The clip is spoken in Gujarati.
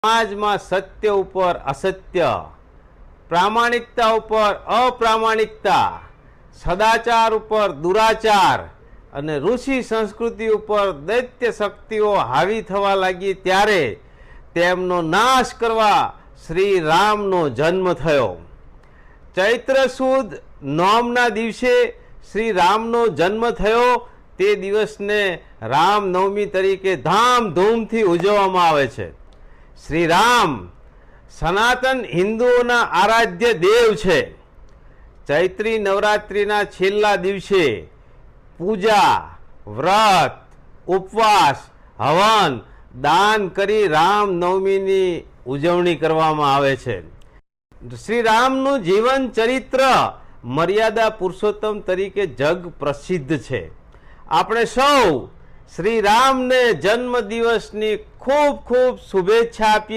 સમાજમાં સત્ય ઉપર અસત્ય, પ્રામાણિકતા ઉપર અપ્રામાણિકતા, સદાચાર ઉપર દુરાચાર અને ઋષિ સંસ્કૃતિ ઉપર દૈત્ય શક્તિઓ હાવી થવા લાગી ત્યારે તેમનો નાશ કરવા શ્રી રામનો જન્મ થયો. ચૈત્ર સુદ નોમના દિવસે શ્રી રામનો જન્મ થયો. તે દિવસને રામનવમી તરીકે ધામધૂમથી ઉજવવામાં આવે છે. શ્રી રામ સનાતન હિન્દુઓના આરાધ્ય દેવ છે. ચૈત્રી નવરાત્રિના છેલ્લા દિવસે પૂજા, વ્રત, ઉપવાસ, હવન, દાન કરી રામનવમીની ઉજવણી કરવામાં આવે છે. શ્રી રામનું જીવન ચરિત્ર મર્યાદા પુરુષોત્તમ તરીકે જગ પ્રસિદ્ધ છે. આપણે સૌ શ્રી રામને જન્મ દિવસની ખૂબ ખૂબ શુભેચ્છા આપીએ.